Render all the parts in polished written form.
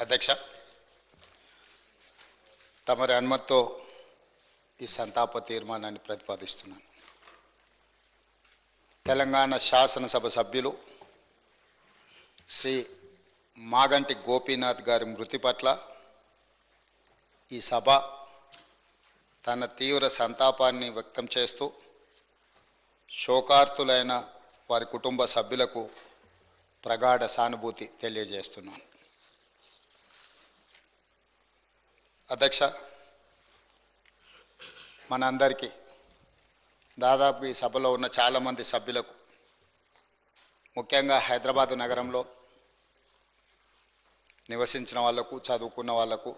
అధ్యక్ష, తమరి అనుమతితో ఈ సంతాప తీర్మానాన్ని ప్రతిపాదిస్తున్నాను. తెలంగాణ శాసనసభ సభ్యులు శ్రీ మాగంటి గోపీనాథ్ గారి మృతి పట్ల ఈ సభ తన తీవ్ర సంతాపాన్ని వ్యక్తం చేస్తూ శోకార్తులైన వారి కుటుంబ సభ్యులకు ప్రగాఢ సానుభూతి తెలియజేస్తున్నాను. అధ్యక్ష, మనందరికీ దాదాపు ఈ సభలో ఉన్న చాలామంది సభ్యులకు, ముఖ్యంగా హైదరాబాదు నగరంలో నివసించిన వాళ్లకు, చదువుకున్న వాళ్లకు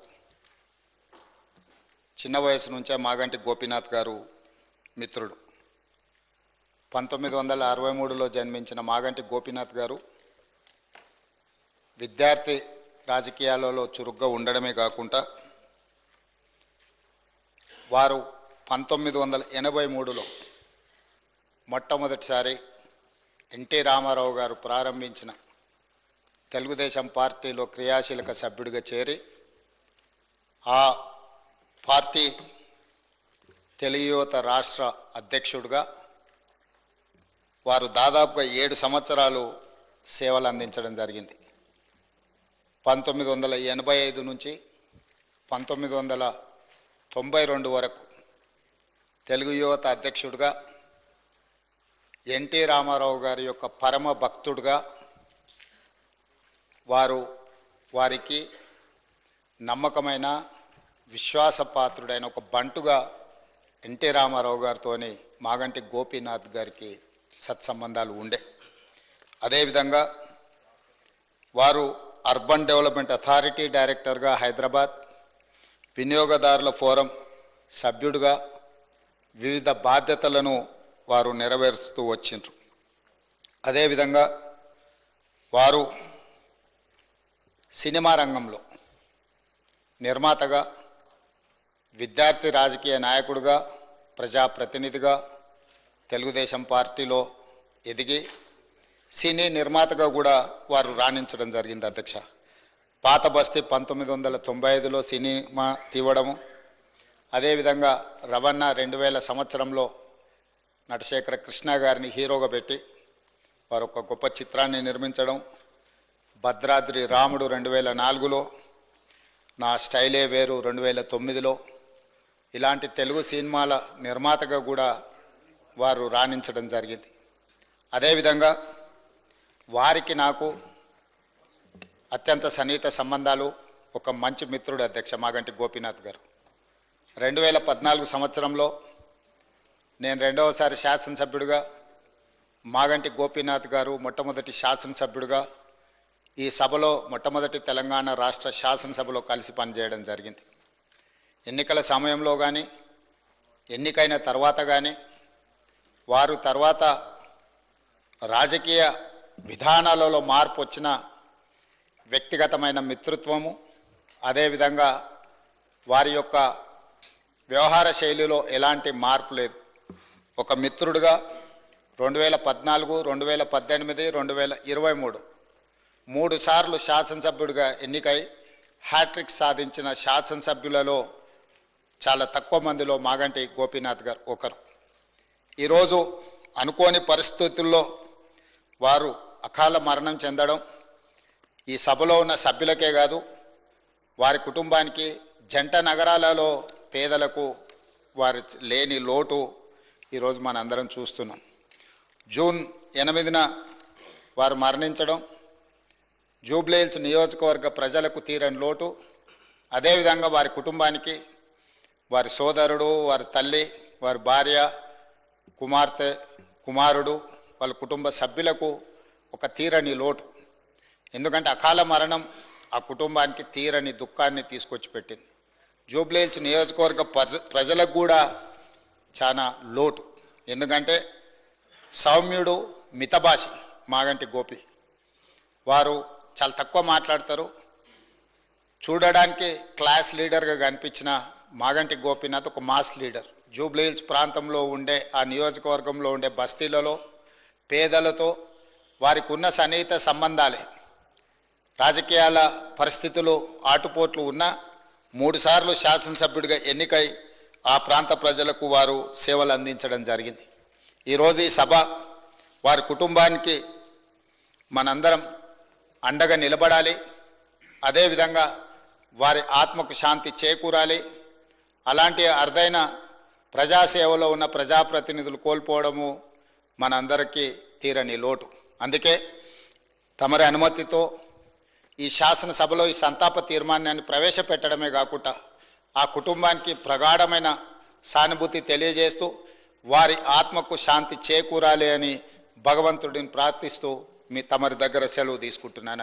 చిన్న వయసు నుంచే మాగంటి గోపీనాథ్ గారు మిత్రుడు. 1963లో జన్మించిన మాగంటి గోపీనాథ్ గారు విద్యార్థి రాజకీయాలలో చురుగ్గా ఉండడమే కాకుండా వారు 1983లో మొట్టమొదటిసారి ఎన్టీ రామారావు గారు ప్రారంభించిన తెలుగుదేశం పార్టీలో క్రియాశీలక సభ్యుడిగా చేరి ఆ పార్టీ తెలుగు యువత రాష్ట్ర అధ్యక్షుడిగా వారు దాదాపుగా 7 సంవత్సరాలు సేవలు అందించడం జరిగింది. 1985 నుంచి 1992 వరకు తెలుగు యువత అధ్యక్షుడిగా, ఎన్టీ రామారావు గారి యొక్క పరమ భక్తుడిగా, వారికి నమ్మకమైన విశ్వాసపాత్రుడైన ఒక బంటుగా ఎన్టీ రామారావు గారితోని మాగంటి గోపీనాథ్ గారికి సత్సంబంధాలు ఉండే. అదేవిధంగా వారు అర్బన్ డెవలప్మెంట్ అథారిటీ డైరెక్టర్గా హైదరాబాద్, వినియోగదారుల ఫోరం సభ్యుడిగా వివిధ బాధ్యతలను వారు నెరవేరుస్తూ వచ్చిండ్రు. అదేవిధంగా వారు సినిమా రంగంలో నిర్మాతగా, విద్యార్థి రాజకీయ నాయకుడిగా, ప్రజాప్రతినిధిగా తెలుగుదేశం పార్టీలో ఎదిగి సినీ నిర్మాతగా కూడా వారు రాణించడం జరిగింది. అధ్యక్ష, పాత బస్తీ 1995లో సినిమా తీవడము, అదేవిధంగా రవణ 2000 సంవత్సరంలో నటశేఖర కృష్ణ గారిని హీరోగా పెట్టి వారు ఒక గొప్ప చిత్రాన్ని నిర్మించడం, భద్రాద్రి రాముడు 2004లో, నా స్టైలే వేరు 2009లో ఇలాంటి తెలుగు సినిమాల నిర్మాతగా కూడా వారు రాణించడం జరిగింది. అదేవిధంగా వారికి నాకు అత్యంత సన్నిహిత సంబంధాలు, ఒక మంచి మిత్రుడు అధ్యక్ష మాగంటి గోపీనాథ్ గారు. 2014 సంవత్సరంలో నేను రెండవసారి శాసనసభ్యుడిగా, మాగంటి గోపీనాథ్ గారు మొట్టమొదటి శాసనసభ్యుడిగా ఈ సభలో మొట్టమొదటి తెలంగాణ రాష్ట్ర శాసనసభలో కలిసి పనిచేయడం జరిగింది. ఎన్నికల సమయంలో కానీ, ఎన్నికైన తర్వాత కానీ, వారు తర్వాత రాజకీయ విధానాలలో మార్పు వచ్చిన వ్యక్తిగతమైన మిత్రత్వము, అదేవిధంగా వారి యొక్క వ్యవహార శైలిలో ఎలాంటి మార్పు లేదు. ఒక మిత్రుడిగా 2014, 2018, 2023 3 సార్లు శాసనసభ్యుడిగా ఎన్నికై హ్యాట్రిక్ సాధించిన శాసనసభ్యులలో చాలా తక్కువ మందిలో మాగంటి గోపీనాథ్ గారు ఒకరు. ఈరోజు అనుకోని పరిస్థితుల్లో వారు అకాల మరణం చెందడం ఈ సభలో ఉన్న సభ్యులకే కాదు, వారి కుటుంబానికి, జంట నగరాలలో పేదలకు వారి లేని లోటు ఈరోజు మనందరం చూస్తున్నాం. జూన్ 8న వారు మరణించడం జూబ్లీహిల్స్ నియోజకవర్గ ప్రజలకు తీరని లోటు. అదేవిధంగా వారి కుటుంబానికి, వారి సోదరుడు, వారి తల్లి, వారి భార్య, కుమార్తె, కుమారుడు, వాళ్ళ కుటుంబ సభ్యులకు ఒక తీరని లోటు. ఎందుకంటే అకాల మరణం ఆ కుటుంబానికి తీరని దుఃఖాన్ని తీసుకొచ్చి పెట్టింది. జూబ్లీహిల్స్ నియోజకవర్గ ప్రజలకు కూడా చాలా లోటు. ఎందుకంటే సౌమ్యుడు, మితభాషి మాగంటి గోపి. వారు చాలా తక్కువ మాట్లాడతారు. చూడడానికి క్లాస్ లీడర్గా కనిపించిన మాగంటి గోపీనాథ్ ఒక మాస్ లీడర్. జూబ్లీహిల్స్ ప్రాంతంలో ఉండే, ఆ నియోజకవర్గంలో ఉండే బస్తీలలో పేదలతో వారికి ఉన్న సన్నిహిత సంబంధాలే రాజకీయాల పరిస్థితులు ఆటుపోట్లు ఉన్నా 3 సార్లు శాసనసభ్యుడిగా ఎన్నికై ఆ ప్రాంత ప్రజలకు వారు సేవలు అందించడం జరిగింది. ఈరోజు ఈ సభ వారి కుటుంబానికి మనందరం అండగా నిలబడాలి. అదేవిధంగా వారి ఆత్మకు శాంతి చేకూరాలి. అలాంటి అరుదైన ప్రజాసేవలో ఉన్న ప్రజాప్రతినిధులు కోల్పోవడము మనందరికీ తీరని లోటు. అందుకే తమరి అనుమతితో ఈ శాసనసభలో ఈ సంతాప తీర్మానాన్ని ప్రవేశపెట్టడమే కాకుండా ఆ కుటుంబానికి ప్రగాఢమైన సానుభూతి తెలియజేస్తూ వారి ఆత్మకు శాంతి చేకూరాలి అని భగవంతుడిని ప్రార్థిస్తూ తమరి దగ్గర సెలవు తీసుకుంటున్నాను.